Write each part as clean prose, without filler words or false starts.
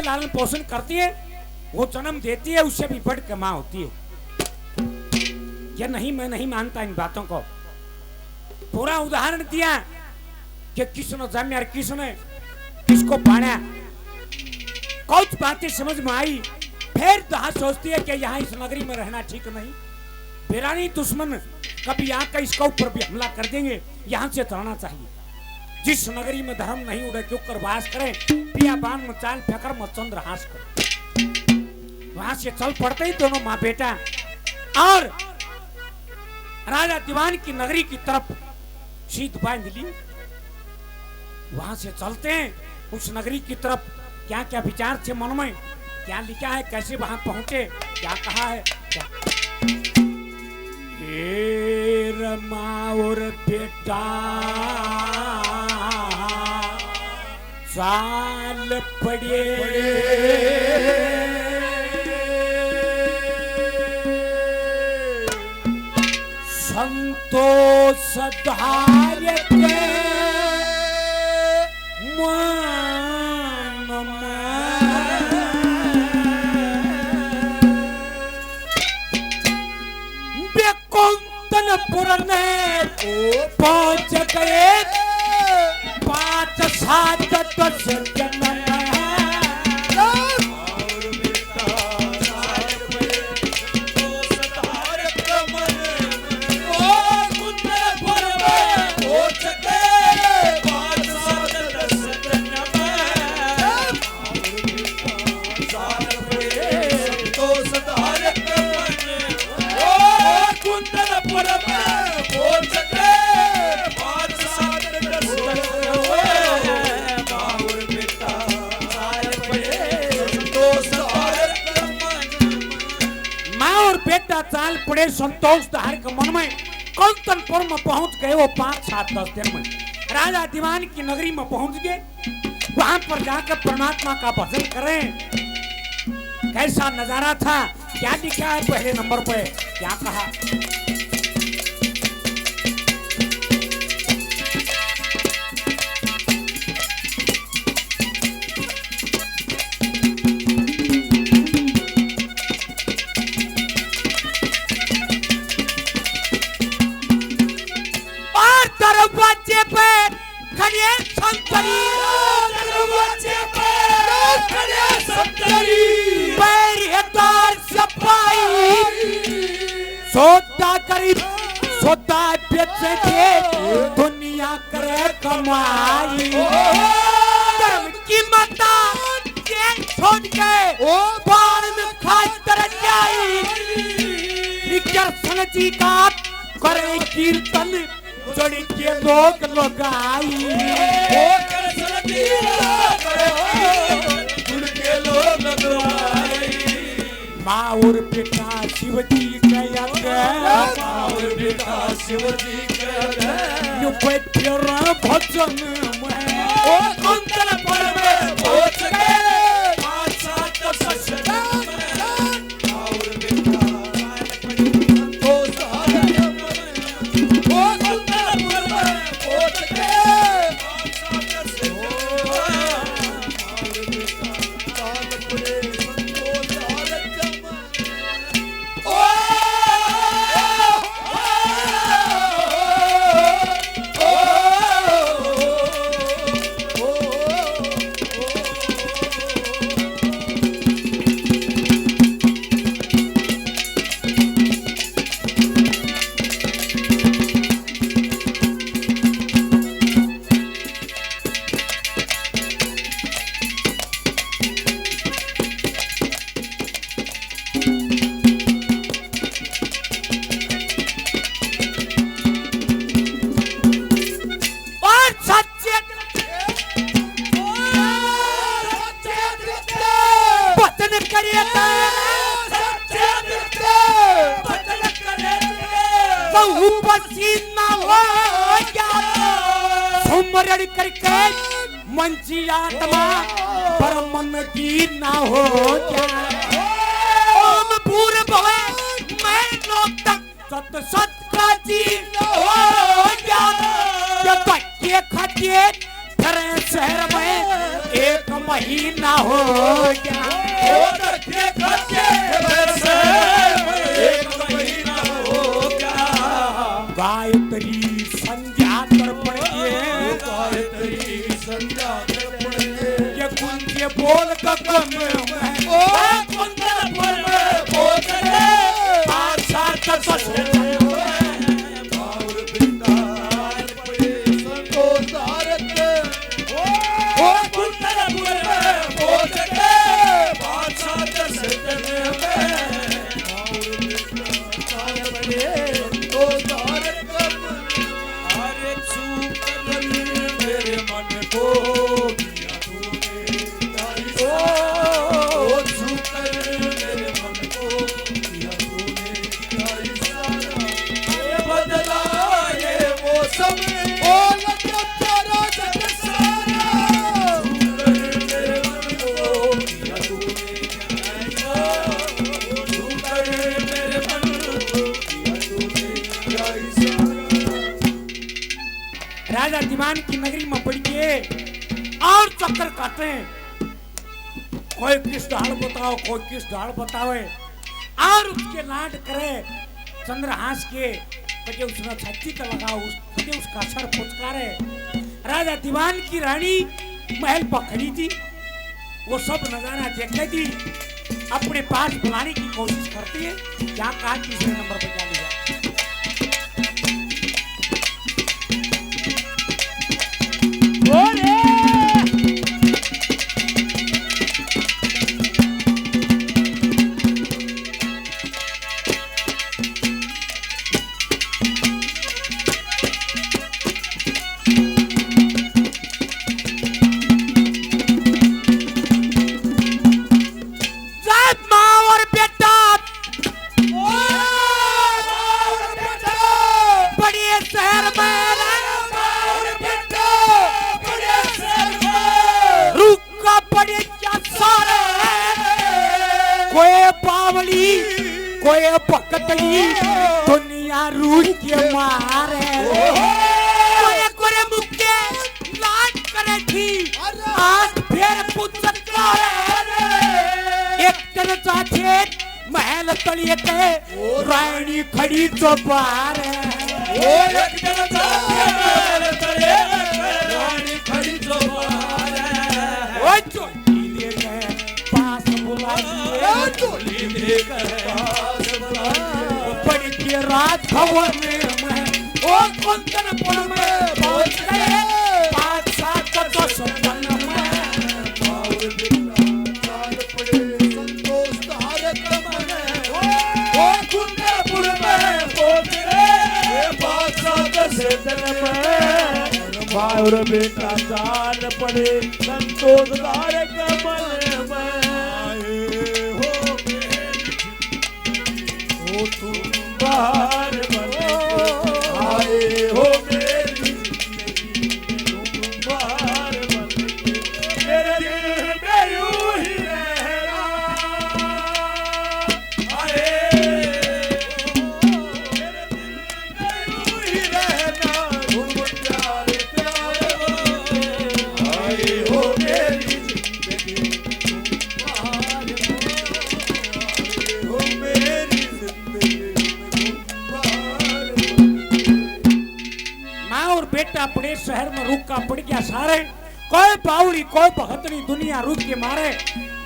लालन पोषण करती है, वो जन्म देती है, उससे भी बढ़ के माँ होती है। ये नहीं, मैं नहीं मानता इन बातों को। पूरा उदाहरण दिया कि किसने जन्म, किसने किसको पाना, कुछ बातें समझ में आई। फिर तो सोचती है कि यहाँ इस नगरी में रहना ठीक नहीं, वीरानी दुश्मन कभी आकर इसका ऊपर भी हमला कर देंगे, यहाँ से चलना चाहिए। जिस नगरी में धर्म नहीं उड़े के ऊपर वास करें, पिया बान में चाल फेंकर में चंद्र हास करें। वहां से चल पड़ते ही दोनों माँ बेटा और राजा दीवान की नगरी की तरफ सीध बांध ली। वहां से चलते हैं उस नगरी की तरफ। क्या क्या विचार थे मन में, क्या लिखा है, कैसे वहां पहुंचे, क्या कहा है, क्या रमा और बेटा चाल पड़े संतोष धार्य के मन बेकुंतनपुर में पहुंच गए 5-7 10 जन। चाल पड़े संतोष धार के मन में। कुंतनपुर में पहुंच गए वो 5-7 10 दिन में। राजा दीवान की नगरी में पहुंच गए। वहां पर जाकर परमात्मा का भजन करें। कैसा नजारा था, क्या लिखा है पहले नंबर पे, क्या कहा, दरवाजे पे खड़े संतरी, दरवाजे पे खड़े संतरी, पैर हेतार सपाई, सोता करीब सोता बेचे थे, दुनिया करे कमाई। धर्म की माता जेल छोड़ के बाण में खास तरह जाई। कृष्ण जी का करे कीर्तन जोड़ी के लोग लगाई। माँ और बेटा शिव जी गया, माँ और बेटा शिव जी गया भजन में कुंतनपुर में पहुंच गए 5-7 10 जन। करके मंची आत्मा परमन की ना हो जाए। ओम पूर्व भवे मैं लोक तक सत सत का जी हो जाए। ये बच्चे खटिए तेरे शहर में 1 महीना हो गया, गायत्री संध्या तर्पण ये कुंज बोल कम राजा दीवान की नगरी में पड़ के और चक्कर काटे, कोई किस ढाल बताओ, कोई किस ढाल बतावे, और उसके लाड करे चंद्रहास के कटे उसने छत्ती का लगाओ, कटे उसका सर फुचकारे। राजा दीवान की रानी महल पर खड़ी थी, वो सब नजारा देख रही थी, अपने पास बुलाने की कोशिश करती है। क्या कहा तीसरे नंबर पर जा लिया, कोई पकड़ी दुनिया रूठ के मारे, कोई कोरे मुक्के लाट करे थी, आज फिर पुचका एक तरह चाचे महल तलिए के रानी खड़ी चौपार, एक तरह चाचे महल तलिए रानी खड़ी चौपार, ओ चोली लेके पास बुलाइए, चोली लेकर राजभवन में ओ कुंदनपुर में पहुंच गए, बादशाह का तो सपन में बाउर बिराज पड़े संतोष धारक मन, ओ कुंदनपुर में पहुंच गए, बादशाह का सपन में बाउर बेटा जान पड़े संतोष धारक मन में, हो तुम बाहर बने आए हो मेरी जिंदगी, तुम बाहर बने मेरे दिल में यूं ही रहना, आए मेरे दिल में यूं ही रहना, तुम प्यारे प्यारे आए हो मेरी जिंदगी, तुम बाहर बने हो मेरी और बेटा अपने शहर में रुक का पड़ गया सारे, कोई बावड़ी कोई बहतरी दुनिया रुक के मारे,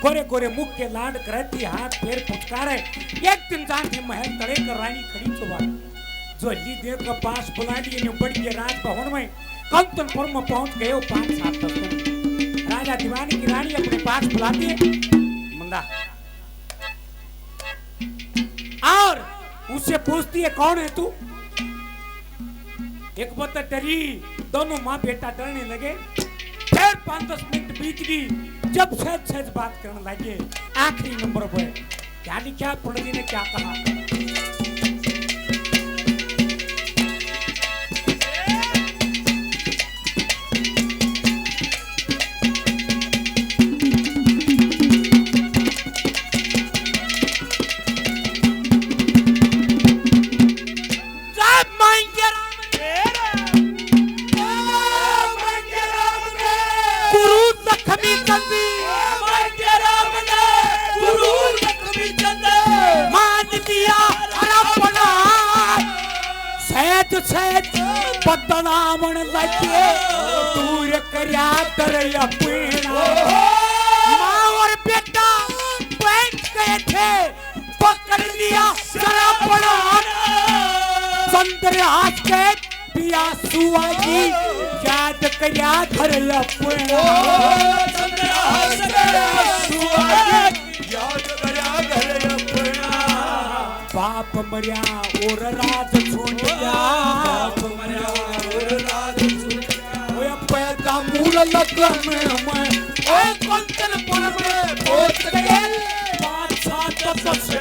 गोरे गोरे मुख के लाड करती हाथ पैर फुटकारे। एक दिन जाके महल तड़े कर रानी खड़ी चुबार जो जी देव का पास बुला लिए ने बढ़ के राज भवन में कंचनपुर में पहुंच गए। 5-7 दिन राजा दीवानी की रानी अपने पास बुलाती है मंदा और उससे पूछती है कौन है तू। एक बात डरी, दोनों माँ बेटा डरने लगे। फिर 5-10 मिनट बीत गई, जब सहज बात करने लगे आखिरी नंबर पर क्या लिखा पंडित जी ने क्या कहा। सच सच बदनामण लगे दूर करया तरय पीना माँ और बेटा बैठ गए थे पकड़ लिया शराबड़ा चंद्र हाथ के पिया सुआगी याद करया तरय पीना चंद्र हाथ के सुआगी याद करया तरय पीना बाप मरिया और राज छूट गया बाप मरिया और राज छूट गया ओए पैदा मूल लगन में ओए कंचनपुर में पहुंच गए बादशाह तपस्या